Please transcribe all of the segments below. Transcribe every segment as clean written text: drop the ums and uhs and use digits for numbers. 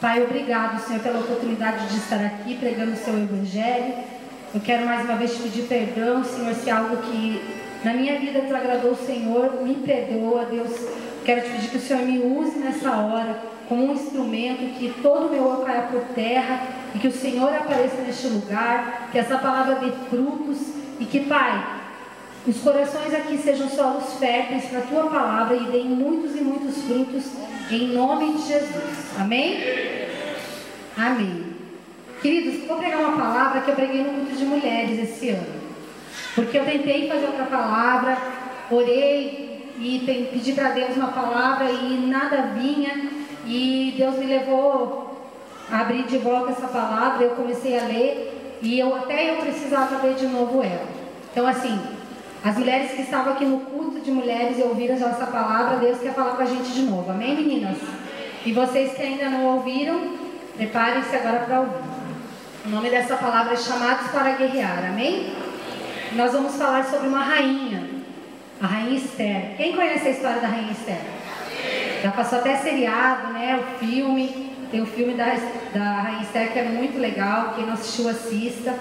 Pai, obrigado, Senhor, pela oportunidade de estar aqui pregando o seu Evangelho. Eu quero mais uma vez te pedir perdão, Senhor, se algo que na minha vida desagradou o Senhor, me perdoa, Deus. Quero te pedir que o Senhor me use nessa hora como um instrumento, que todo o meu eu caia por terra e que o Senhor apareça neste lugar, que essa palavra dê frutos e que, Pai, os corações aqui sejam solos férteis para a Tua palavra e deem muitos e muitos frutos em nome de Jesus. Amém? Amém. Queridos, vou pregar uma palavra que eu preguei no culto de mulheres esse ano. Porque eu tentei fazer outra palavra, orei e pedi para Deus uma palavra e nada vinha. E Deus me levou a abrir de volta essa palavra, eu comecei a ler e eu precisava ler de novo ela. Então assim, as mulheres que estavam aqui no culto de mulheres e ouviram já essa palavra, Deus quer falar com a gente de novo, amém, meninas? E vocês que ainda não ouviram, preparem-se agora para ouvir. O nome dessa palavra é Chamados para Guerrear, amém? Nós vamos falar sobre uma rainha, a Rainha Esther. Quem conhece a história da Rainha Esther? Já passou até seriado, né? O filme, tem o filme da Rainha Esther que é muito legal, quem não assistiu assista.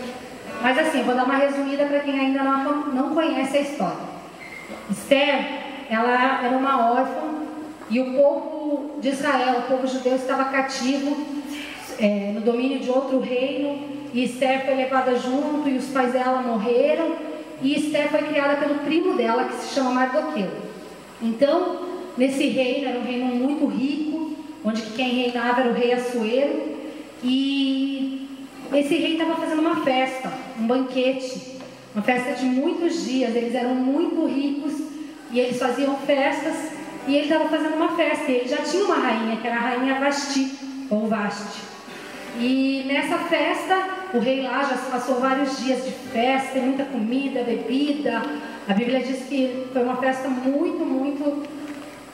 Mas assim, eu vou dar uma resumida para quem ainda não conhece a história. Esther, ela era uma órfã e o povo de Israel, o povo judeu estava cativo no domínio de outro reino e Esther foi levada junto e os pais dela morreram e Esther foi criada pelo primo dela que se chama Mardoqueu. Então, nesse reino, era um reino muito rico, onde quem reinava era o rei Assuero e esse rei estava fazendo uma festa, um banquete, uma festa de muitos dias. Eles eram muito ricos e eles faziam festas e ele estava fazendo uma festa. E ele já tinha uma rainha, que era a rainha Vasti, ou Vasti. E nessa festa, o rei lá já passou vários dias de festa, muita comida, bebida. A Bíblia diz que foi uma festa muito, muito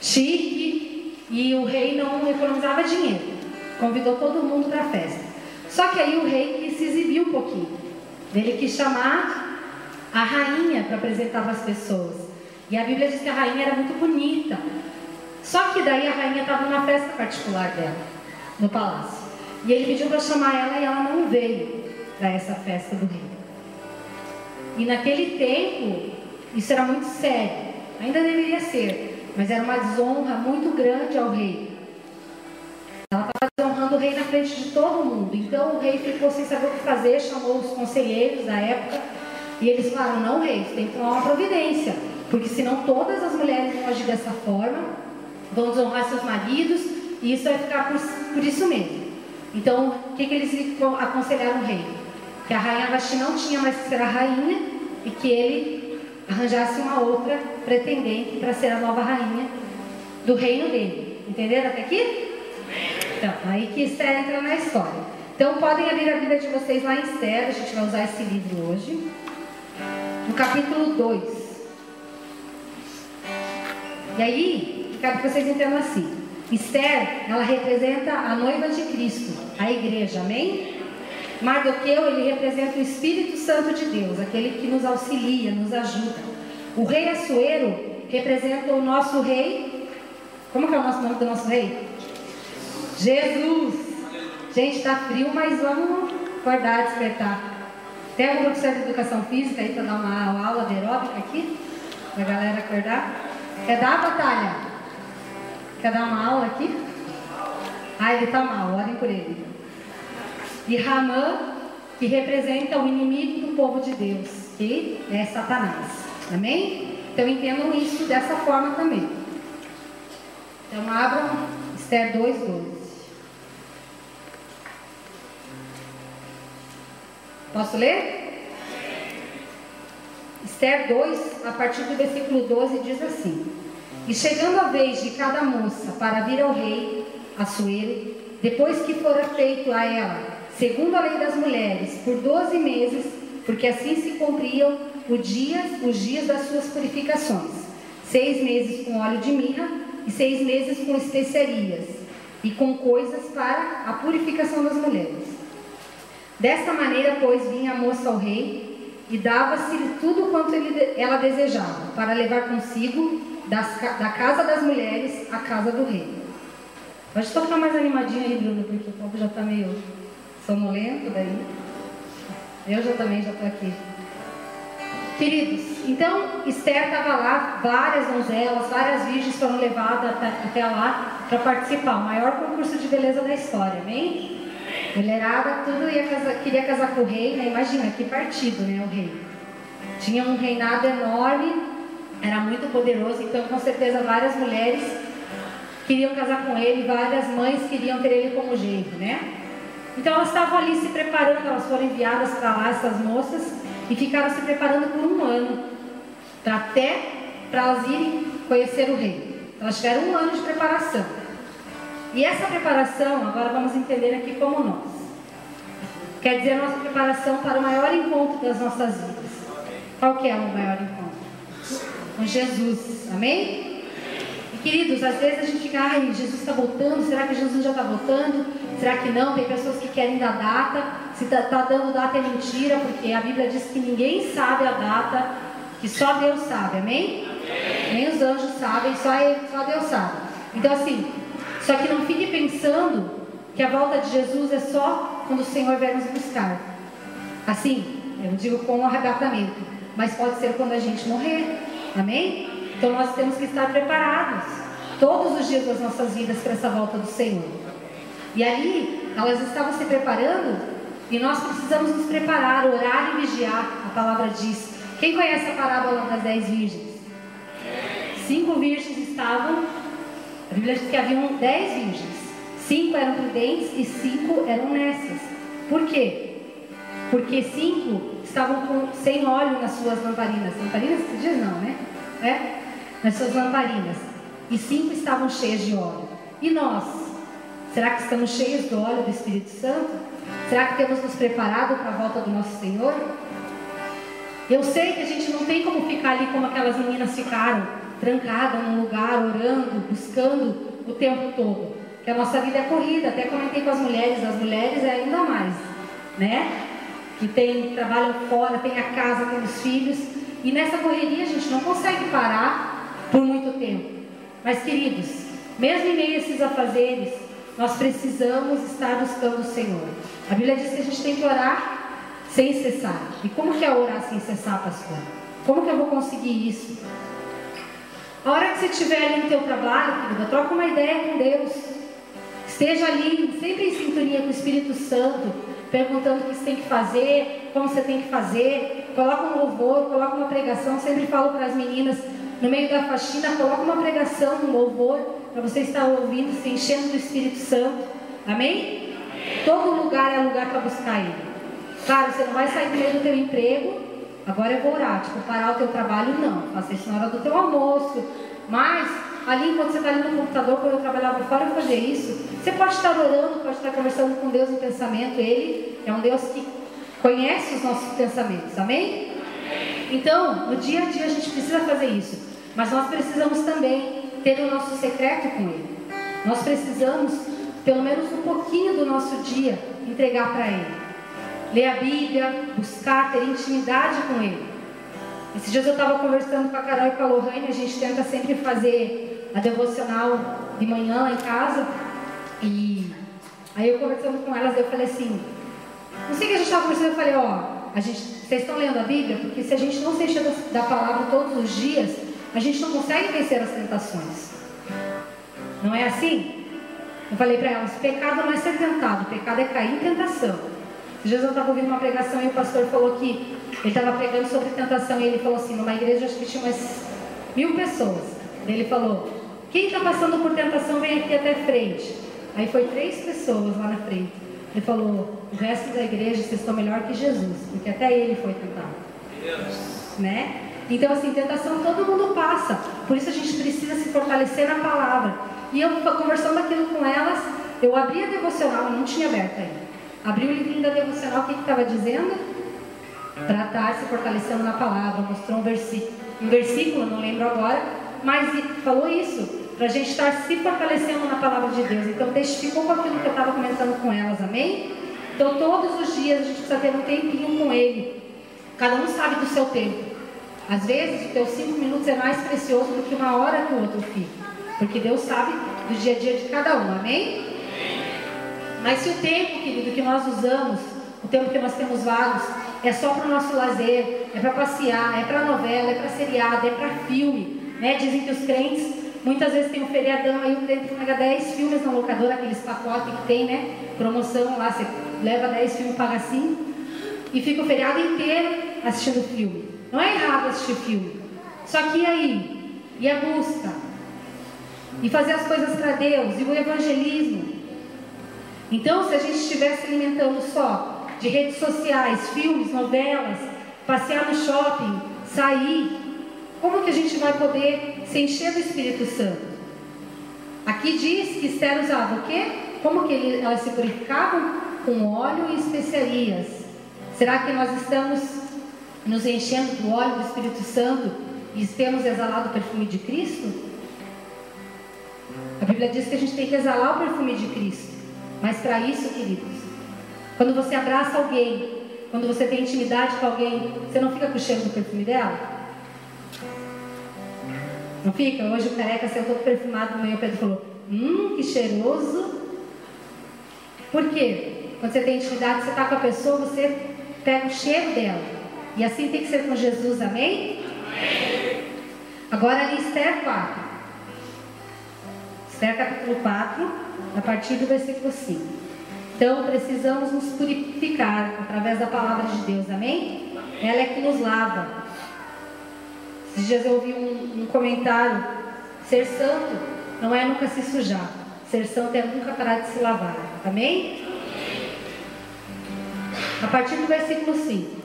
chique e o rei não economizava dinheiro. Convidou todo mundo para a festa. Só que aí o rei quis se exibir um pouquinho. Ele quis chamar a rainha para apresentar para as pessoas. E a Bíblia diz que a rainha era muito bonita. Só que daí a rainha estava numa festa particular dela, no palácio. E ele pediu para chamar ela e ela não veio para essa festa do rei. E naquele tempo, isso era muito sério. Ainda deveria ser, mas era uma desonra muito grande ao rei. Ela estava desonrando o rei na frente de todo mundo. Então o rei ficou sem saber o que fazer, chamou os conselheiros da época e eles falaram: não, rei, você tem que tomar uma providência, porque senão todas as mulheres vão agir dessa forma, vão desonrar seus maridos e isso vai ficar por isso mesmo. Então o que eles aconselharam o rei? Que a rainha Vasti não tinha mais que ser a rainha e que ele arranjasse uma outra pretendente para ser a nova rainha do reino dele. Entenderam até aqui? Então, aí que Esther entra na história. Então podem abrir a Bíblia de vocês lá em Esther, a gente vai usar esse livro hoje. No capítulo 2. E aí, eu quero que vocês entendam assim. Esther, ela representa a noiva de Cristo, a igreja, amém? Mardoqueu, ele representa o Espírito Santo de Deus, aquele que nos auxilia, nos ajuda. O rei Assuero representa o nosso rei. Como que é o nome do nosso rei? Jesus. Gente, tá frio, mas vamos acordar, despertar. Tem algum professor de educação física aí para dar uma aula de aeróbica aqui? Pra galera acordar? Quer dar, Batalha? Quer dar uma aula aqui? Ah, ele tá mal, orem por ele. E Ramã, que representa o inimigo do povo de Deus, que é Satanás. Amém? Então entendam isso dessa forma também. Então abram Esther 2:12. Posso ler? Esther 2, a partir do versículo 12, diz assim: E chegando a vez de cada moça para vir ao rei Assuero, depois que fora feito a ela, segundo a lei das mulheres, por 12 meses, porque assim se cumpriam os dias das suas purificações, 6 meses com óleo de mirra e 6 meses com especiarias e com coisas para a purificação das mulheres. Desta maneira, pois, vinha a moça ao rei e dava-se-lhe tudo quanto ela desejava, para levar consigo da casa das mulheres à casa do rei. Pode tocar mais animadinho aí, Bruno, porque o povo já está meio sonolento daí. Eu já estou aqui. Queridos, então Esther estava lá, várias donzelas, várias virgens foram levadas até lá para participar, o maior concurso de beleza da história, amém? Mulherada, tudo queria casar com o rei, né? Imagina, que partido, né, o rei. Tinha um reinado enorme, era muito poderoso, então com certeza várias mulheres queriam casar com ele, várias mães queriam ter ele como genro, né? Então elas estavam ali se preparando, elas foram enviadas para lá, essas moças, e ficaram se preparando por um ano, para elas irem conhecer o rei. Elas tiveram um ano de preparação. E essa preparação, agora vamos entender aqui como nós. Quer dizer, a nossa preparação para o maior encontro das nossas vidas. Qual que é o maior encontro? Com Jesus, amém? E queridos, às vezes a gente fica, ai, Jesus está voltando, será que Jesus já está voltando? Será que não? Tem pessoas que querem dar data, se está dando data é mentira, porque a Bíblia diz que ninguém sabe a data, que só Deus sabe, amém? Nem os anjos sabem, só Deus sabe. Então assim, só que não fique pensando que a volta de Jesus é só quando o Senhor vier nos buscar. Assim, eu digo com arrebatamento, mas pode ser quando a gente morrer, amém? Então nós temos que estar preparados todos os dias das nossas vidas para essa volta do Senhor. E ali, elas estavam se preparando, e nós precisamos nos preparar, orar e vigiar, a palavra diz. Quem conhece a parábola das 10 virgens? 5 virgens estavam, a Bíblia diz que haviam 10 virgens. 5 eram prudentes e 5 eram nécias. Por quê? Porque 5 estavam sem óleo nas suas lamparinas. Lamparinas se diz não, né? Nas suas lamparinas. E 5 estavam cheias de óleo. E nós? Será que estamos cheios do óleo do Espírito Santo? Será que temos nos preparado para a volta do nosso Senhor? Eu sei que a gente não tem como ficar ali como aquelas meninas ficaram, trancadas num lugar, orando, buscando o tempo todo. Que a nossa vida é corrida. Até comentei com as mulheres é ainda mais, né? Que trabalham fora, tem a casa, tem os filhos. E nessa correria a gente não consegue parar por muito tempo. Mas queridos, mesmo em meio a esses afazeres, nós precisamos estar buscando o Senhor. A Bíblia diz que a gente tem que orar sem cessar. E como que é orar sem cessar, pastor? Como que eu vou conseguir isso? A hora que você estiver ali no teu trabalho, querida, troca uma ideia com Deus. Esteja ali, sempre em sintonia com o Espírito Santo, perguntando o que você tem que fazer, como você tem que fazer. Coloca um louvor, coloca uma pregação. Sempre falo para as meninas, no meio da faxina, coloca uma pregação, um louvor, para você estar ouvindo, se enchendo do Espírito Santo. Amém? Todo lugar é lugar para buscar Ele. Claro, você não vai sair do meio do teu emprego, agora eu vou orar, tipo, parar o teu trabalho, não. Faça isso na hora do teu almoço. Mas, ali, enquanto você está ali no computador, quando eu trabalhava fora, eu fazia isso. Você pode estar orando, pode estar conversando com Deus no pensamento. Ele é um Deus que conhece os nossos pensamentos. Amém? Então, no dia a dia a gente precisa fazer isso. Mas nós precisamos também ter o nosso secreto com Ele. Nós precisamos, pelo menos um pouquinho do nosso dia, entregar para Ele. Ler a Bíblia, buscar, ter intimidade com Ele. Esses dias eu estava conversando com a Carol e com a Lohane. A gente tenta sempre fazer a devocional de manhã lá em casa. E aí eu conversando com elas, eu falei assim, não sei o que a gente estava conversando, eu falei, vocês estão lendo a Bíblia? Porque se a gente não se encher da palavra todos os dias, a gente não consegue vencer as tentações. Não é assim? Eu falei para elas, pecado não é ser tentado, pecado é cair em tentação. Esses dias eu estava ouvindo uma pregação e o pastor falou que ele estava pregando sobre tentação. E ele falou assim, numa igreja acho que tinha umas 1000 pessoas. Ele falou, quem está passando por tentação vem aqui até frente. Aí foi 3 pessoas lá na frente. Ele falou, o resto da igreja vocês estão melhor que Jesus, porque até ele foi tentado. Né? Então assim, tentação todo mundo passa. Por isso a gente precisa se fortalecer na palavra. E eu conversando aquilo com elas, eu abri a devocional, eu não tinha aberto ainda. Abri o livrinho da devocional, o que estava dizendo? Para estar se fortalecendo na palavra. Mostrou um versículo, não lembro agora, mas falou isso, para a gente estar se fortalecendo na palavra de Deus. Então testificou com aquilo que eu estava comentando com elas, amém? Então todos os dias a gente precisa ter um tempinho com Ele. Cada um sabe do seu tempo. Às vezes os teus 5 minutos é mais precioso do que uma hora que o outro fica, porque Deus sabe do dia a dia de cada um, amém? Mas se o tempo, querido, que nós usamos, o tempo que nós temos vagos, é só para o nosso lazer, é para passear, é para novela, é para seriado, é para filme, né? Dizem que os crentes, muitas vezes tem um feriadão, aí o crente paga 10 filmes na locadora, aqueles pacotes que tem, né? Promoção lá, você leva 10 filmes, paga 5, e fica o feriado inteiro assistindo filme. Não é errado assistir filme, só que e aí? E a busca? E fazer as coisas para Deus, e o evangelismo? Então, se a gente estiver se alimentando só de redes sociais, filmes, novelas, passear no shopping, sair, como que a gente vai poder se encher do Espírito Santo? Aqui diz que Esther usava o quê? Como que elas se purificavam? Com óleo e especiarias. Será que nós estamos nos enchendo do óleo do Espírito Santo e temos exalado o perfume de Cristo? A Bíblia diz que a gente tem que exalar o perfume de Cristo. Mas para isso, queridos, quando você abraça alguém, quando você tem intimidade com alguém, você não fica com o cheiro do perfume dela? Não fica? Hoje o careca saiu todo perfumado no meio, o Pedro falou, que cheiroso. Por quê? Quando você tem intimidade, você está com a pessoa, você pega o cheiro dela. E assim tem que ser com Jesus, amém? Agora ali Esther 4. Esther capítulo 4, a partir do versículo 5. Então precisamos nos purificar através da palavra de Deus, amém? Ela é que nos lava. Esses dias eu ouvi um comentário: ser santo não é nunca se sujar, ser santo é nunca parar de se lavar, amém? A partir do versículo 5.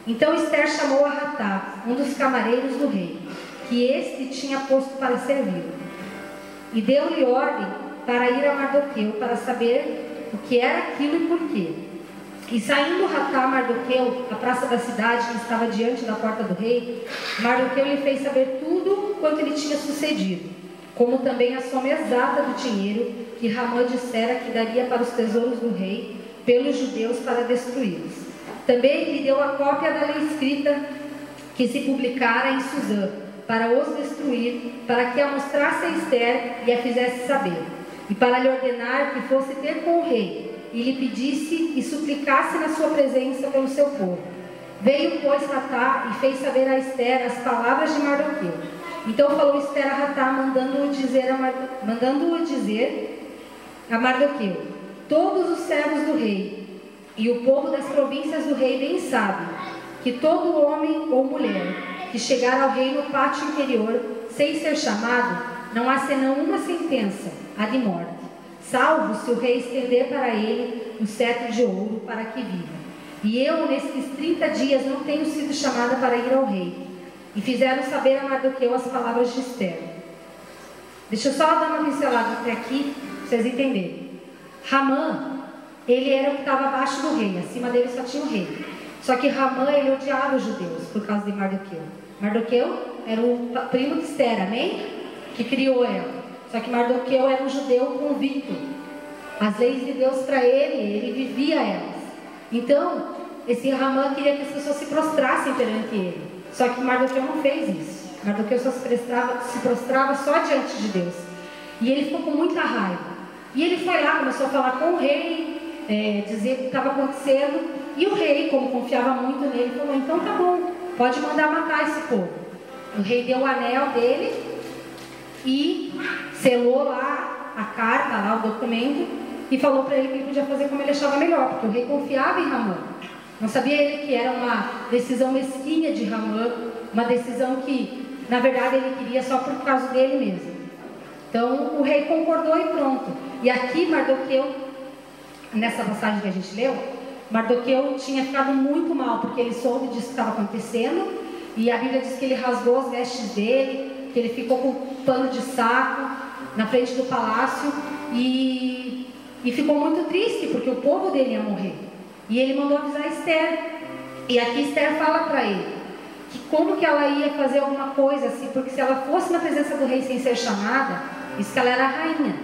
Então Esther chamou a Hatá, um dos camareiros do rei, que este tinha posto para servi-lo, e deu-lhe ordem para ir a Mardoqueu para saber o que era aquilo e por quê. E saindo Hatá Mardoqueu à praça da cidade que estava diante da porta do rei, Mardoqueu lhe fez saber tudo quanto lhe tinha sucedido, como também a soma exata do dinheiro que Ramã dissera que daria para os tesouros do rei pelos judeus para destruí-los. Também lhe deu a cópia da lei escrita que se publicara em Suzã, para os destruir, para que a mostrasse a Esther e a fizesse saber, e para lhe ordenar que fosse ter com o rei, e lhe pedisse e suplicasse na sua presença pelo seu povo. Veio, pois, Hatá e fez saber a Esther as palavras de Mardoqueu. Então falou Esther a Hatá, mandando-o dizer a Mardoqueu: todos os servos do rei e o povo das províncias do rei bem sabem que todo homem ou mulher que chegar ao rei no pátio interior, sem ser chamado, não há senão uma sentença, a de morte, salvo se o rei estender para ele o cetro de ouro para que viva. E eu, nesses 30 dias, não tenho sido chamada para ir ao rei. E fizeram saber a Mardoqueu as palavras de Esther. Deixa eu só dar uma pincelada até aqui, para vocês entenderem. Ramã, ele era o que estava abaixo do rei, acima dele só tinha o rei. Só que Ramã, ele odiava os judeus por causa de Mardoqueu. Mardoqueu era o primo de Esther, amém? Que criou ela. Só que Mardoqueu era um judeu convicto. As leis de Deus para ele vivia elas. Então, esse Ramã queria que as pessoas se prostrassem perante ele. Só que Mardoqueu não fez isso. Mardoqueu só se prostrava só diante de Deus. E ele ficou com muita raiva. E ele foi lá, começou a falar com o rei, dizer o que estava acontecendo. E o rei, como confiava muito nele, falou: então tá bom, pode mandar matar esse povo. O rei deu o anel dele e selou lá a carta, lá o documento, e falou para ele que ele podia fazer como ele achava melhor, porque o rei confiava em Ramã. Não sabia ele que era uma decisão mesquinha de Ramã, uma decisão que, na verdade, ele queria só por causa dele mesmo. Então, o rei concordou e pronto. E aqui, Mardoqueu, nessa passagem que a gente leu, Mardoqueu tinha ficado muito mal, porque ele soube disso que estava acontecendo, e a Bíblia diz que ele rasgou as vestes dele, que ele ficou com um pano de saco na frente do palácio, e ficou muito triste, porque o povo dele ia morrer. E ele mandou avisar Esther, e aqui Esther fala para ele, que como que ela ia fazer alguma coisa assim, porque se ela fosse na presença do rei sem ser chamada, isso que ela era a rainha,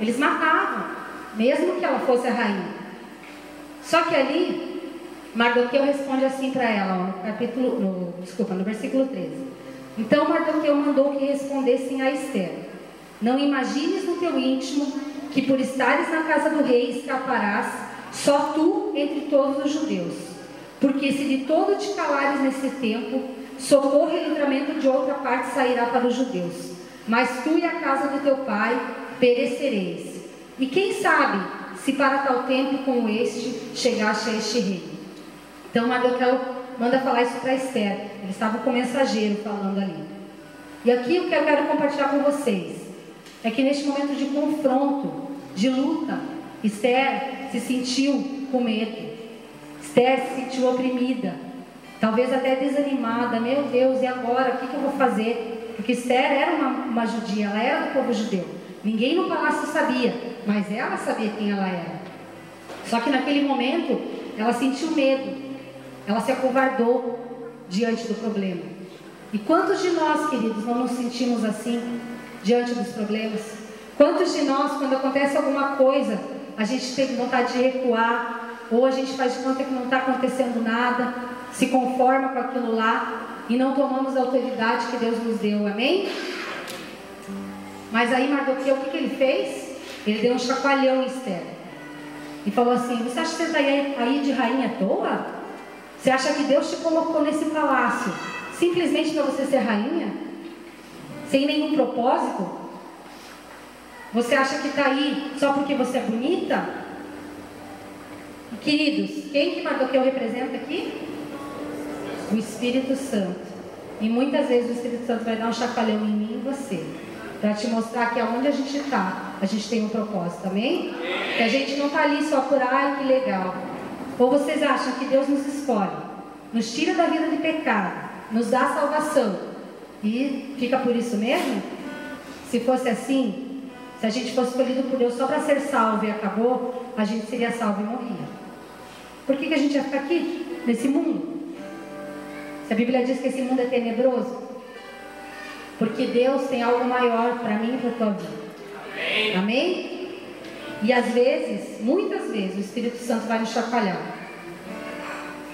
eles matavam, mesmo que ela fosse a rainha. Só que ali, Mardoqueu responde assim para ela, ó, no versículo 13. Então Mardoqueu mandou que respondessem a Esther: Não imagines no teu íntimo que por estares na casa do rei escaparás, só tu entre todos os judeus. Porque se de todo te calares nesse tempo, socorro e livramento de outra parte sairá para os judeus. Mas tu e a casa do teu pai perecereis. E quem sabe se para tal tempo como este chegaste a este reino. Então Mardoqueu manda falar isso para Esther. Ele estava com o mensageiro falando ali. E aqui o que eu quero compartilhar com vocês é que neste momento de confronto, de luta, Esther se sentiu com medo. Esther se sentiu oprimida, talvez até desanimada. Meu Deus, e agora? O que eu vou fazer? Porque Esther era uma judia, ela era do povo judeu. Ninguém no palácio sabia, mas ela sabia quem ela era. Só que naquele momento, ela sentiu medo. Ela se acovardou diante do problema. E quantos de nós, queridos, não nos sentimos assim diante dos problemas? Quantos de nós, quando acontece alguma coisa, a gente tem vontade de recuar, ou a gente faz de conta que não está acontecendo nada, se conforma com aquilo lá e não tomamos a autoridade que Deus nos deu, amém? Mas aí Mardoqueu, o que ele fez? Ele deu um chacoalhão em Esther e falou assim: você acha que você está aí de rainha à toa? Você acha que Deus te colocou nesse palácio simplesmente para você ser rainha? Sem nenhum propósito? Você acha que está aí só porque você é bonita? E, queridos, quem que Mardoqueu representa aqui? O Espírito Santo. E muitas vezes o Espírito Santo vai dar um chacoalhão em mim e em você, para te mostrar que aonde a gente está, a gente tem um propósito, amém? Que a gente não está ali só por, ai, que legal. Ou vocês acham que Deus nos escolhe, nos tira da vida de pecado, nos dá salvação e fica por isso mesmo? Se fosse assim, se a gente fosse escolhido por Deus só para ser salvo e acabou, a gente seria salvo e morria. Por que a gente ia ficar aqui, nesse mundo? Se a Bíblia diz que esse mundo é tenebroso, porque Deus tem algo maior para mim e para a tua vida. Amém? Amém? E às vezes, muitas vezes, o Espírito Santo vai nos chacoalhar.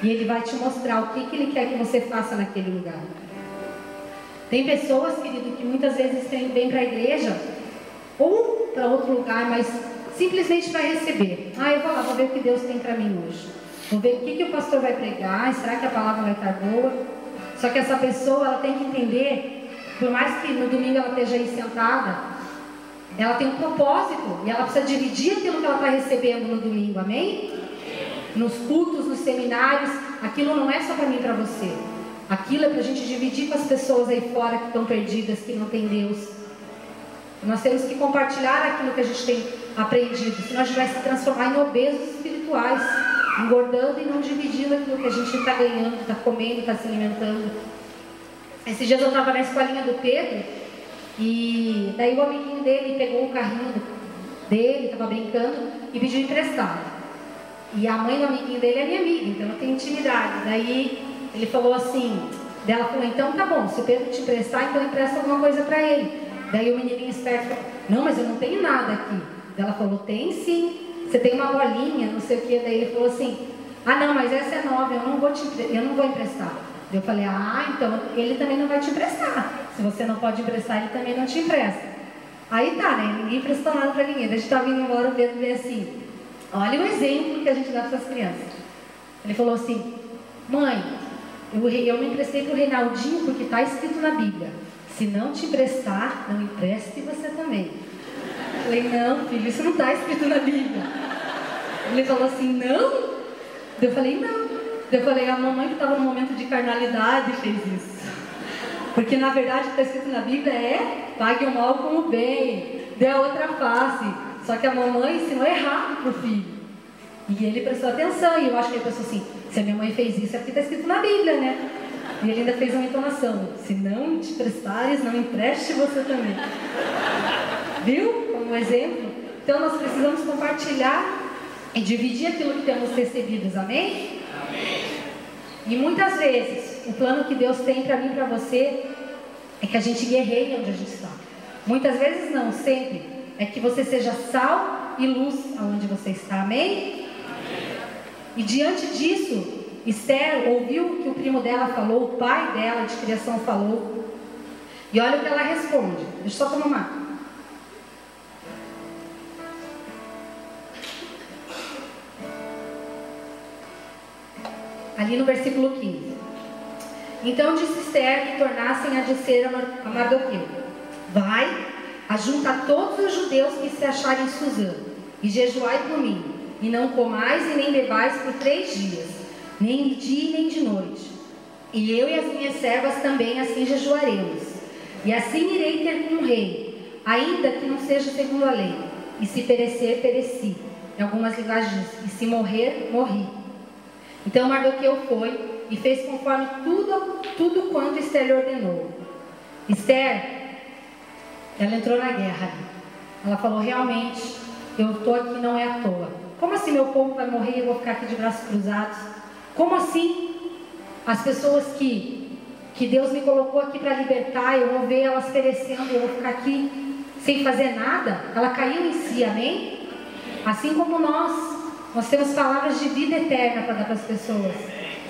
E Ele vai te mostrar o que Ele quer que você faça naquele lugar. Tem pessoas, querido, que muitas vezes vêm para a igreja ou para outro lugar, mas simplesmente para receber. Eu vou lá, vou ver o que Deus tem para mim hoje. Vou ver o que o pastor vai pregar. Será que a palavra vai estar boa? Só que essa pessoa, ela tem que entender, por mais que no domingo ela esteja aí sentada, ela tem um propósito e ela precisa dividir aquilo que ela está recebendo no domingo, amém? Nos cultos, nos seminários, aquilo não é só para mim e para você. Aquilo é para a gente dividir com as pessoas aí fora que estão perdidas, que não tem Deus. Nós temos que compartilhar aquilo que a gente tem aprendido, senão a gente vai se transformar em obesos espirituais, engordando e não dividindo aquilo que a gente está ganhando, está comendo, está se alimentando. Esses dias eu estava na escolinha do Pedro, e daí o amiguinho dele pegou o carrinho dele, estava brincando, e pediu emprestado. E a mãe do amiguinho dele é minha amiga, então eu tenho intimidade. Daí ele falou assim, ela falou, então tá bom, se o Pedro te emprestar, então empresta alguma coisa para ele. Daí o menininho esperto falou, não, mas eu não tenho nada aqui. Ela falou, tem sim, você tem uma bolinha, não sei o que. Daí ele falou assim, não, mas essa é nova, eu não vou emprestar. Eu falei, então ele também não vai te emprestar. Se você não pode emprestar, ele também não te empresta. Aí tá, né? Ninguém emprestou nada pra ninguém. A gente tava indo embora, o Pedro veio assim, olha o exemplo que a gente dá para essas crianças. Ele falou assim, mãe, eu me emprestei pro Reinaldinho porque tá escrito na Bíblia, se não te emprestar, não empreste você também. Eu falei, não filho, isso não tá escrito na Bíblia. Ele falou assim, não? Eu falei, não. Eu falei, a mamãe que estava no momento de carnalidade fez isso. Porque na verdade o que está escrito na Bíblia é pague o mal com o bem, dê a outra face. Só que a mamãe ensinou errado para o filho. E ele prestou atenção, e eu acho que ele pensou assim, se a minha mãe fez isso é porque está escrito na Bíblia, né? E ele ainda fez uma entonação, se não te prestares, não empreste você também. Viu? Como exemplo. Então nós precisamos compartilhar e dividir aquilo que temos recebido, amém? E muitas vezes, o plano que Deus tem para mim e para você é que a gente guerreie onde a gente está. Muitas vezes não, sempre. É que você seja sal e luz aonde você está, amém? E diante disso, Esther ouviu o que o primo dela falou, o pai dela de criação falou. E olha o que ela responde. Deixa eu só tomar uma. ali no versículo 15. Então disse Esther que tornassem a dizer a Mardoqueu: vai, ajunta todos os judeus que se acharem em Suzã, e jejuai por mim, e não comais e nem bebais por 3 dias, nem de dia nem de noite. E eu e as minhas servas também assim jejuaremos. E assim irei ter com o rei, ainda que não seja segundo a lei. E se perecer, pereci. Em algumas linguagens diz, e se morri. Então Mardoqueu foi e fez conforme tudo quanto Esther lhe ordenou. Esther, ela entrou na guerra. Ela falou: realmente, eu estou aqui não é à toa. Como assim meu povo vai morrer e eu vou ficar aqui de braços cruzados? Como assim as pessoas que Deus me colocou aqui para libertar, eu vou ver elas perecendo e eu vou ficar aqui sem fazer nada? Ela caiu em si, amém? Assim como nós temos palavras de vida eterna para dar para as pessoas.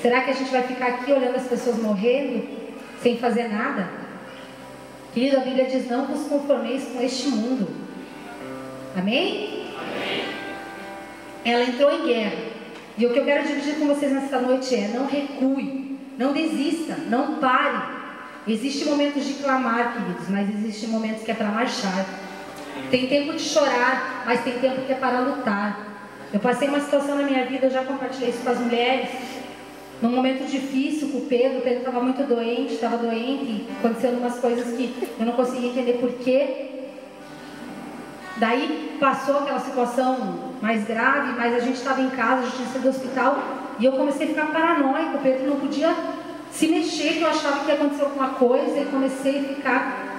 Será que a gente vai ficar aqui olhando as pessoas morrendo sem fazer nada? Querido, a Bíblia diz: não vos conformeis com este mundo. Amém? Amém. Ela entrou em guerra. E o que eu quero dividir com vocês nesta noite é: não recue, não desista, não pare. Existem momentos de clamar, queridos, mas existem momentos que é para marchar. Tem tempo de chorar, mas tem tempo que é para lutar. Eu passei uma situação na minha vida, eu já compartilhei isso com as mulheres. Num momento difícil com o Pedro estava muito doente, estava doente, acontecendo umas coisas que eu não conseguia entender porquê. Daí passou aquela situação mais grave, mas a gente estava em casa, a gente tinha sido do hospital, e eu comecei a ficar paranoica. O Pedro não podia se mexer, que eu achava que ia acontecer alguma coisa, e comecei a ficar...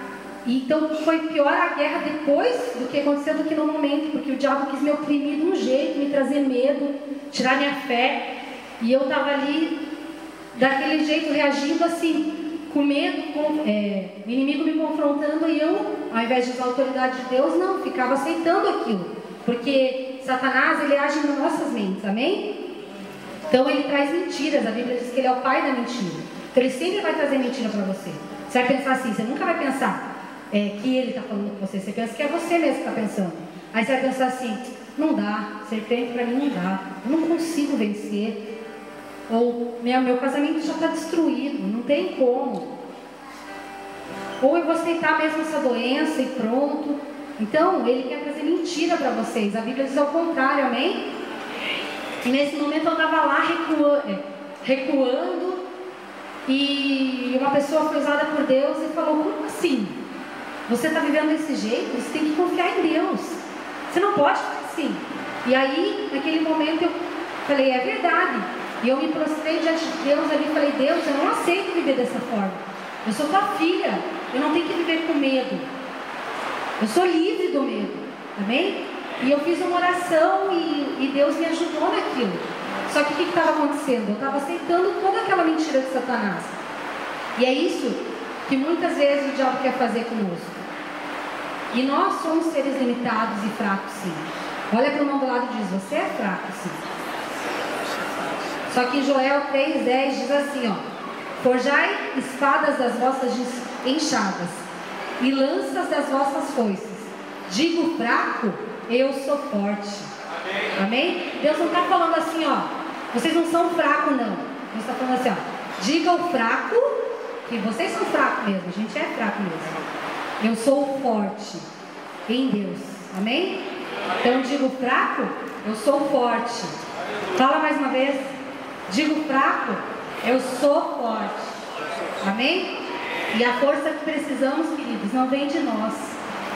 Então foi pior a guerra depois do que aconteceu do que no momento, porque o diabo quis me oprimir de um jeito, me trazer medo, tirar minha fé. E eu estava ali, daquele jeito, reagindo assim, com medo, o inimigo me confrontando, e eu, ao invés de usar a autoridade de Deus, não, ficava aceitando aquilo. Porque Satanás, ele age nas nossas mentes, amém? Então ele traz mentiras, a Bíblia diz que ele é o pai da mentira. Então ele sempre vai trazer mentira para você. Você vai pensar assim, você nunca vai pensar que ele está falando com você, você pensa que é você mesmo que está pensando. Aí você vai pensar assim: não dá, ser crente para mim não dá, eu não consigo vencer. Ou meu casamento já está destruído, não tem como. Ou eu vou aceitar mesmo essa doença e pronto. Então ele quer trazer mentira para vocês. A Bíblia diz ao contrário, amém? E nesse momento eu estava lá recuando, e uma pessoa foi usada por Deus e falou: como assim? Você está vivendo desse jeito? Você tem que confiar em Deus. Você não pode ficar assim. E aí, naquele momento eu falei: é verdade. E eu me prostrei diante de Deus ali e falei: Deus, eu não aceito viver dessa forma. Eu sou tua filha, eu não tenho que viver com medo. Eu sou livre do medo, amém? E eu fiz uma oração e Deus me ajudou naquilo. Só que o que estava acontecendo? Eu estava aceitando toda aquela mentira de Satanás. E é isso que muitas vezes o diabo quer fazer conosco. E nós somos seres limitados e fracos, sim. Olha para o irmão do lado e diz: você é fraco, sim. Só que Joel 3,10 diz assim, ó: forjai espadas das vossas enxadas e lanças das vossas foices. Digo fraco, eu sou forte. Amém? Deus não está falando assim, ó: vocês não são fracos, não. Deus está falando assim, ó: diga ao fraco que vocês são fracos mesmo. A gente é fraco mesmo. Eu sou forte em Deus. Amém? Então digo fraco, eu sou forte. Fala mais uma vez. Digo fraco, eu sou forte. Amém? E a força que precisamos, queridos, não vem de nós,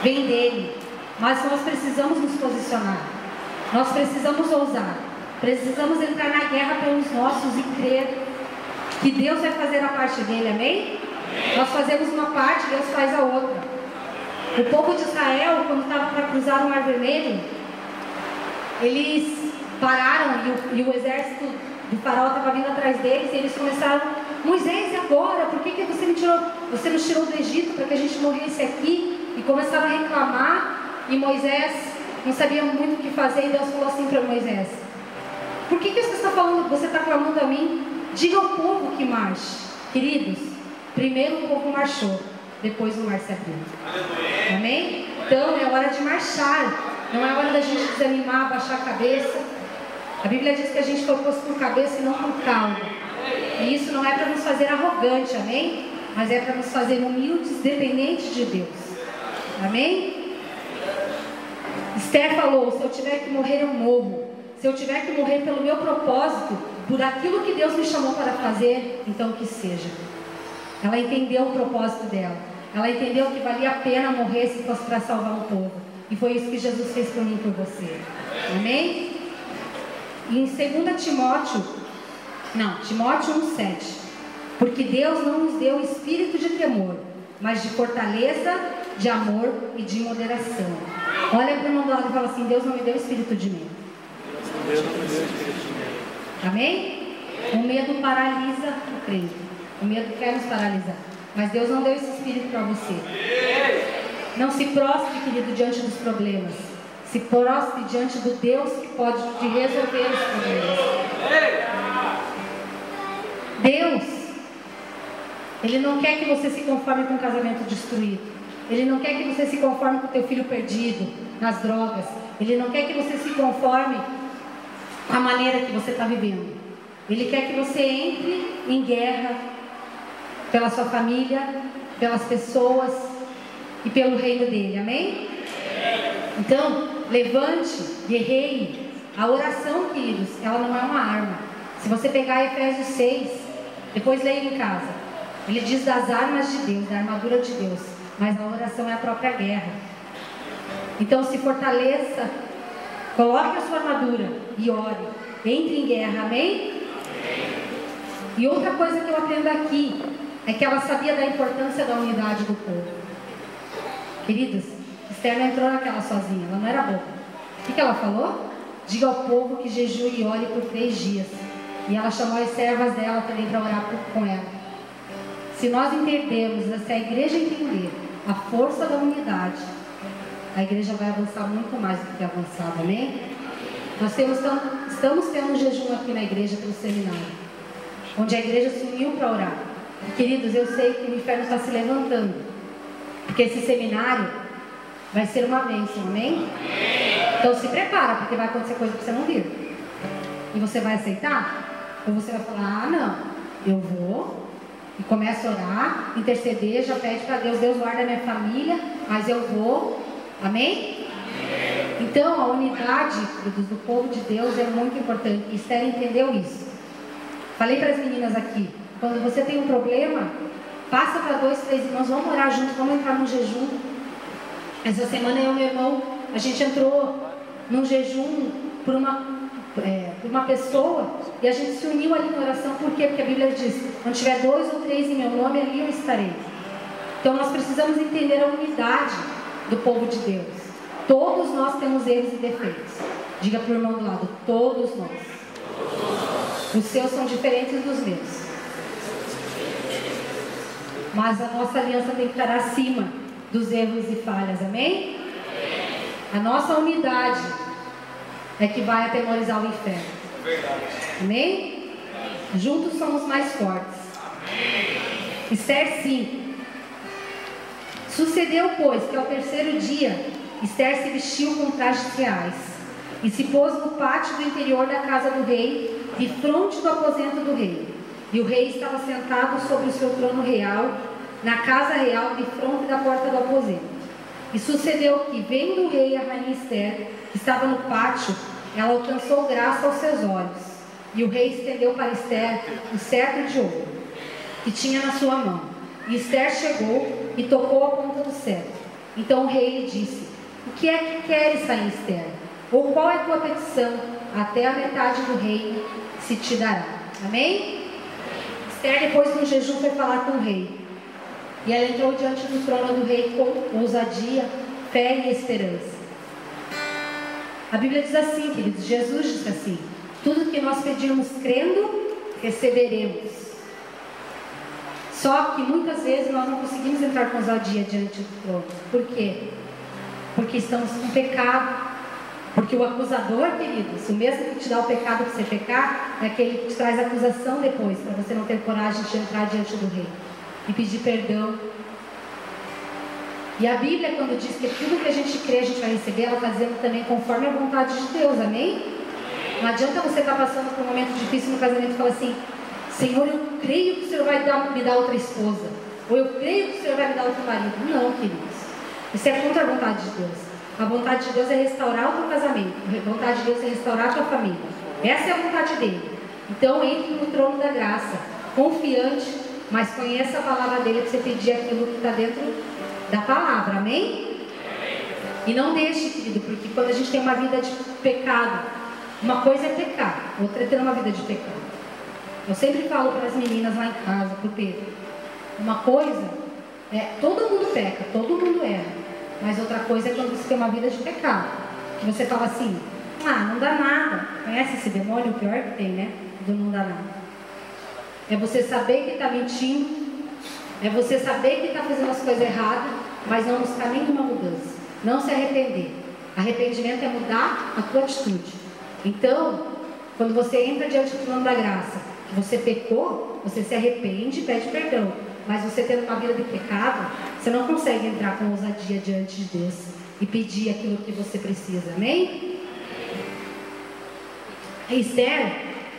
vem dele. Mas nós precisamos nos posicionar. Nós precisamos ousar. Precisamos entrar na guerra pelos nossos e crer que Deus vai fazer a parte dele. Amém? Nós fazemos uma parte, Deus faz a outra. O povo de Israel, quando estava para cruzar o Mar Vermelho, eles pararam e o exército do faraó estava vindo atrás deles, e eles começaram: Moisés, e agora? Por que você nos tirou do Egito para que a gente morresse aqui? E começaram a reclamar, e Moisés não sabia muito o que fazer, e Deus falou assim para Moisés: por que você está falando, você está clamando a mim? Diga ao povo que marche. Queridos, primeiro o povo marchou, depois o mar se abriu. Amém? Então é hora de marchar, não é hora da gente desanimar, baixar a cabeça. A Bíblia diz que a gente foi posto por cabeça e não por cauda. E isso não é para nos fazer arrogante, amém? Mas é para nos fazer humildes, dependentes de Deus. Amém? Esther falou: se eu tiver que morrer, eu morro. Se eu tiver que morrer pelo meu propósito, por aquilo que Deus me chamou para fazer, então que seja. Ela entendeu o propósito dela. Ela entendeu que valia a pena morrer se fosse para salvar o povo. E foi isso que Jesus fez por mim e por você. Amém? E em 2 Timóteo 1,7. Porque Deus não nos deu espírito de temor, mas de fortaleza, de amor e de moderação. Olha para o irmão do lado e fala assim: Deus não me deu espírito de medo. Amém? O medo paralisa o crente. O medo quer nos paralisar. Mas Deus não deu esse espírito para você. Não se prostre, querido, diante dos problemas. Se prostre diante do Deus que pode te resolver os problemas. Deus, Ele não quer que você se conforme com um casamento destruído. Ele não quer que você se conforme com o teu filho perdido nas drogas. Ele não quer que você se conforme com a maneira que você está vivendo. Ele quer que você entre em guerra pela sua família, pelas pessoas e pelo reino dele. Amém? Então, levante, guerreie. A oração, queridos, ela não é uma arma. Se você pegar Efésios 6, depois leia em casa, ele diz das armas de Deus, da armadura de Deus. Mas a oração é a própria guerra. Então se fortaleça, coloque a sua armadura e ore. Entre em guerra, amém? E outra coisa que eu aprendo aqui é que ela sabia da importância da unidade do povo. Queridos, Esther não entrou naquela sozinha, ela não era boba. O que ela falou? Diga ao povo que jejue e ore por 3 dias. E ela chamou as servas dela também para orar com ela. Se nós entendermos, se a igreja entender a força da unidade, a igreja vai avançar muito mais do que avançava, amém? Nós estamos tendo um jejum aqui na igreja pelo seminário, onde a igreja se uniu para orar. E, queridos, eu sei que o inferno está se levantando, porque esse seminário vai ser uma bênção, amém? Então se prepara, porque vai acontecer coisa que você não viu. E você vai aceitar? Ou você vai falar: ah, não, eu vou. E começa a orar, interceder, já pede para Deus: Deus guarda a minha família, mas eu vou. Amém? Então a unidade do povo de Deus é muito importante. E Esther entendeu isso. Falei para as meninas aqui: quando você tem um problema, passa para 2, 3 irmãos, vamos orar juntos, vamos entrar num jejum. Essa semana eu e meu irmão, a gente entrou num jejum por uma pessoa, e a gente se uniu ali na oração. Por quê? Porque a Bíblia diz: onde tiver 2 ou 3 em meu nome, ali eu estarei. Então nós precisamos entender a unidade do povo de Deus. Todos nós temos erros e defeitos. Diga para o irmão do lado: todos nós. Os seus são diferentes dos meus, mas a nossa aliança tem que estar acima dos erros e falhas, amém? A nossa unidade é que vai atemorizar o inferno. Amém? Juntos somos mais fortes. Esther 5. Sucedeu, pois, que ao 3º dia Esther se vestiu com trajes reais e se pôs no pátio do interior da casa do rei, de fronte do aposento do rei. E o rei estava sentado sobre o seu trono real, na casa real, de fronte da porta do aposento. E sucedeu que, vendo o rei e a rainha Esther, que estava no pátio, ela alcançou graça aos seus olhos. E o rei estendeu para Esther o cetro de ouro que tinha na sua mão. E Esther chegou e tocou a ponta do cetro. Então o rei lhe disse: o que é que queres, rainha Esther? Ou qual é a tua petição? Até a metade do reino se te dará. Amém? Esther, depois do jejum, foi falar com o rei. E ela entrou diante do trono do rei com ousadia, fé e esperança. A Bíblia diz assim, queridos, Jesus diz assim: tudo que nós pedirmos crendo, receberemos. Só que muitas vezes nós não conseguimos entrar com ousadia diante do trono. Por quê? Porque estamos com pecado. Porque o acusador, queridos, o mesmo que te dá o pecado para você pecar, é aquele que te traz acusação depois, para você não ter coragem de entrar diante do rei e pedir perdão. E a Bíblia, quando diz que tudo que a gente crê, a gente vai receber, ela está dizendo também conforme a vontade de Deus, amém? Não adianta você estar passando por um momento difícil no casamento e falar assim: Senhor, eu creio que o Senhor vai me dar outra esposa, ou eu creio que o Senhor vai me dar outro marido. Não, queridos, isso é contra a vontade de Deus. A vontade de Deus é restaurar o teu casamento, a vontade de Deus é restaurar a tua família. Essa é a vontade dele. Então entre no trono da graça, confiante, mas conheça a palavra dele para você pedir aquilo que está dentro da palavra, amém? E não deixe, querido, porque quando a gente tem uma vida de pecado, uma coisa é pecar, outra é ter uma vida de pecado. Eu sempre falo para as meninas lá em casa, para o Pedro, uma coisa é, todo mundo peca, todo mundo erra, mas outra coisa é quando você tem uma vida de pecado, que você fala assim, não dá nada. Conhece esse demônio? O pior que tem, né? Do não dá nada. É você saber que está mentindo, é você saber que está fazendo as coisas erradas, mas não buscar nenhuma mudança, não se arrepender. Arrependimento é mudar a tua atitude. Então, quando você entra diante do trono da graça, que você pecou, você se arrepende e pede perdão. Mas você tendo uma vida de pecado, você não consegue entrar com ousadia diante de Deus e pedir aquilo que você precisa, amém? A Esther,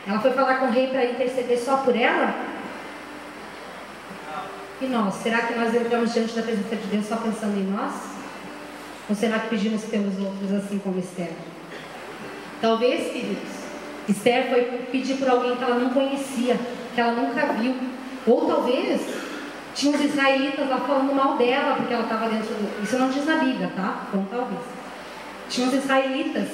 ela foi falar com o rei para interceder só por ela? E nós? Será que nós entramos diante da presença de Deus só pensando em nós? Ou será que pedimos pelos outros assim como Esther? Talvez, queridos, Esther foi pedir por alguém que ela não conhecia, que ela nunca viu. Ou talvez tinha os israelitas lá falando mal dela, porque ela estava dentro do... Isso não diz na Bíblia, tá? Então talvez. Tinha os israelitas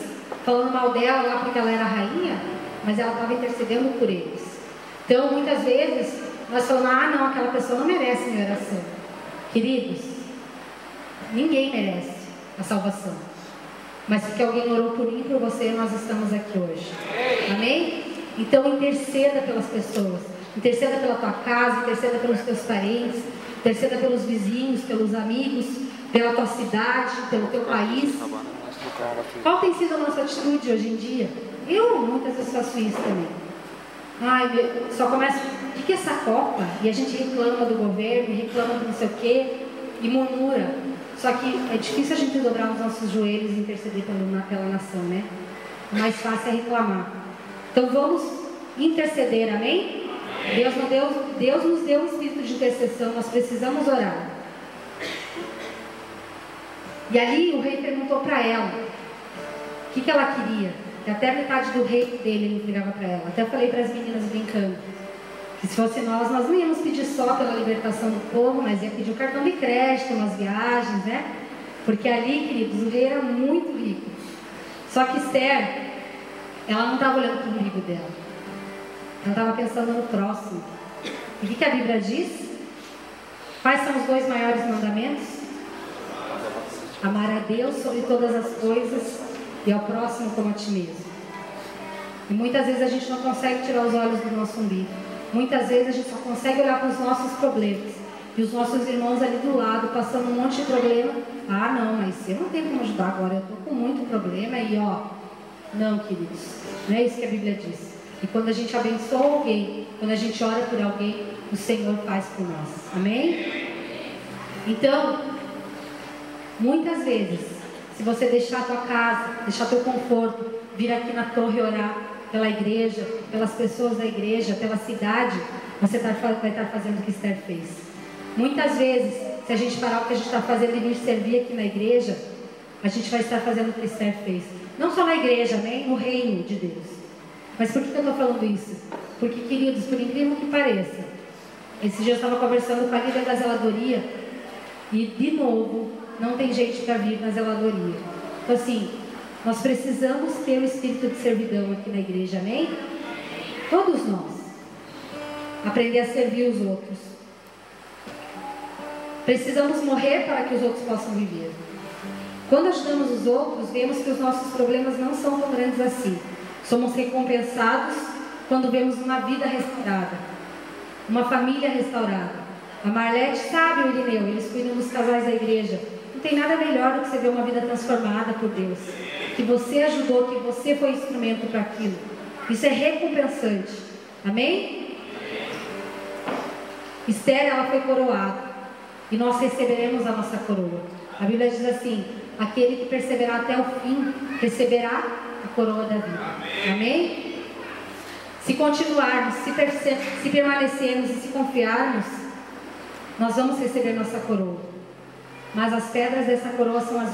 falando mal dela lá porque ela era rainha, mas ela estava intercedendo por eles. Então muitas vezes nós falamos, não, aquela pessoa não merece minha oração. Queridos, ninguém merece a salvação. Mas porque alguém orou por mim e por você, nós estamos aqui hoje. Amém? Então interceda pelas pessoas. Interceda pela tua casa, interceda pelos teus parentes, interceda pelos vizinhos, pelos amigos, pela tua cidade, pelo teu país. Qual tem sido a nossa atitude hoje em dia? Eu muitas vezes faço isso também. Só começa, o que é essa Copa? E a gente reclama do governo, reclama do não sei o quê, e murmura. Só que é difícil a gente dobrar os nossos joelhos e interceder pela nação, né? O mais fácil é reclamar. Então vamos interceder, amém? Deus nos deu um espírito de intercessão, nós precisamos orar. E ali o rei perguntou para ela o que ela queria. E até metade do rei dele ele entregava para ela. Até falei para as meninas brincando que se fosse nós não íamos pedir só pela libertação do povo, mas ia pedir o cartão de crédito, umas viagens, né? Porque ali, queridos, o rei era muito rico. Só que Esther, ela não estava olhando para o umbigo dela. Ela estava pensando no próximo. E o que a Bíblia diz? Quais são os 2 maiores mandamentos? Amar a Deus sobre todas as coisas e ao próximo como a ti mesmo. E muitas vezes a gente não consegue tirar os olhos do nosso umbigo. Muitas vezes a gente só consegue olhar para os nossos problemas. E os nossos irmãos ali do lado passando um monte de problema. Não, mas eu não tenho como ajudar agora. Eu estou com muito problema e não, queridos. Não é isso que a Bíblia diz. E quando a gente abençoa alguém, quando a gente ora por alguém, o Senhor faz por nós. Amém? Então, muitas vezes, se você deixar a tua casa, deixar teu conforto, vir aqui na torre orar pela igreja, pelas pessoas da igreja, pela cidade, você vai estar fazendo o que Esther fez. Muitas vezes, se a gente parar o que a gente está fazendo e vir servir aqui na igreja, a gente vai estar fazendo o que Esther fez. Não só na igreja, nem no reino de Deus. Mas por que eu estou falando isso? Porque, queridos, por incrível que pareça, esse dia eu estava conversando com a líder da zeladoria e, de novo, não tem gente para vir na zeladoria. Então, assim, nós precisamos ter o espírito de servidão aqui na igreja, amém? Todos nós. Aprender a servir os outros. Precisamos morrer para que os outros possam viver. Quando ajudamos os outros, vemos que os nossos problemas não são tão grandes assim. Somos recompensados quando vemos uma vida restaurada, uma família restaurada. A Marlete sabe, o Irineu, eles cuidam dos casais da igreja. Não tem nada melhor do que você ver uma vida transformada por Deus. Que você ajudou, que você foi instrumento para aquilo. Isso é recompensante. Amém? Esther, ela foi coroada. E nós receberemos a nossa coroa. A Bíblia diz assim: aquele que perseverar até o fim, receberá a coroa da vida. Amém? Se continuarmos, se permanecermos e se confiarmos, nós vamos receber nossa coroa. Mas as pedras dessa coroa são as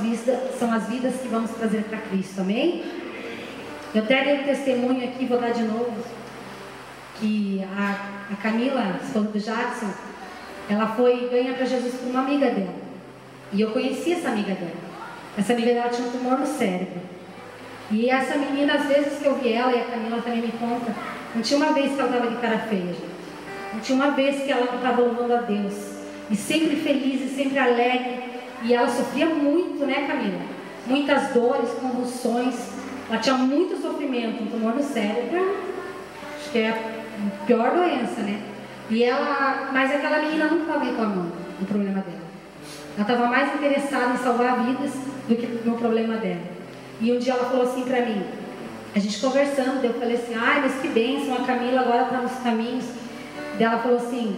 vidas que vamos trazer para Cristo, amém? Eu até dei um testemunho aqui, vou dar de novo, que a Camila, esposa do Jadson, ela foi ganha para Jesus por uma amiga dela. E eu conheci essa amiga dela. Essa amiga dela tinha um tumor no cérebro. E essa menina, às vezes que eu vi ela, e a Camila também me conta, não tinha uma vez que ela estava de cara feia, gente. Não tinha uma vez que ela não estava louvando a Deus. E sempre feliz e sempre alegre. E ela sofria muito, né, Camila? Muitas dores, convulsões. Ela tinha muito sofrimento, um tumor no cérebro. Acho que é a pior doença, né? Mas aquela menina não estava reclamando do problema dela. Ela estava mais interessada em salvar vidas do que no problema dela. E um dia ela falou assim para mim, a gente conversando, eu falei assim, ai, mas que bênção, a Camila agora está nos caminhos. Daí ela falou assim,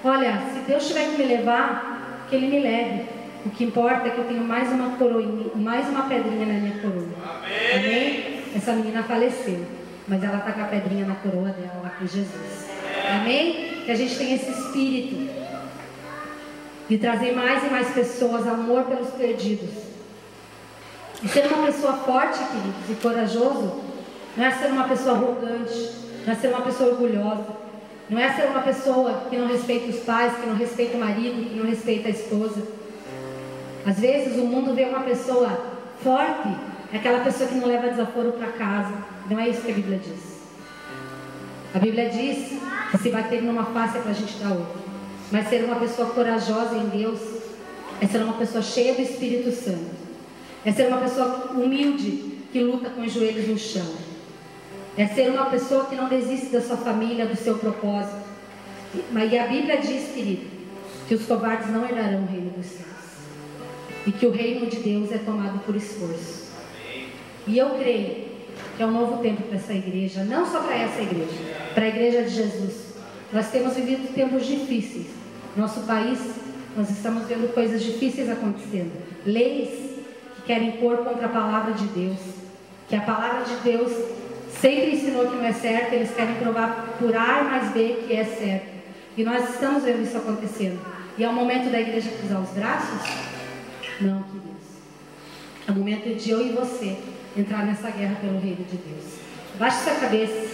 olha, se Deus tiver que me levar, que Ele me leve. O que importa é que eu tenho mais uma coroinha, mais uma pedrinha na minha coroa. Amém? Amém? Essa menina faleceu, mas ela está com a pedrinha na coroa dela lá com Jesus. Amém? Que a gente tenha esse espírito de trazer mais e mais pessoas, amor pelos perdidos. E ser uma pessoa forte, queridos, e corajoso, não é ser uma pessoa arrogante, não é ser uma pessoa orgulhosa, não é ser uma pessoa que não respeita os pais, que não respeita o marido, que não respeita a esposa. Às vezes o mundo vê uma pessoa forte, é aquela pessoa que não leva desaforo para casa. Não é isso que a Bíblia diz. A Bíblia diz que se bater numa face é para a gente dar outra. Mas ser uma pessoa corajosa em Deus é ser uma pessoa cheia do Espírito Santo. É ser uma pessoa humilde que luta com os joelhos no chão. É ser uma pessoa que não desiste da sua família, do seu propósito. E a Bíblia diz, querido, que os covardes não herdarão o reino dos céus. E que o reino de Deus é tomado por esforço. E eu creio que é um novo tempo para essa igreja, não só para essa igreja, para a igreja de Jesus. Nós temos vivido tempos difíceis. Nosso país, nós estamos vendo coisas difíceis acontecendo. Leis que querem pôr contra a palavra de Deus. Que a palavra de Deus sempre ensinou que não é certo, eles querem provar por A mais B que é certo. E nós estamos vendo isso acontecendo. E é o momento da igreja cruzar os braços? Não, queridos. É o momento de eu e você entrar nessa guerra pelo reino de Deus. Baixe sua cabeça.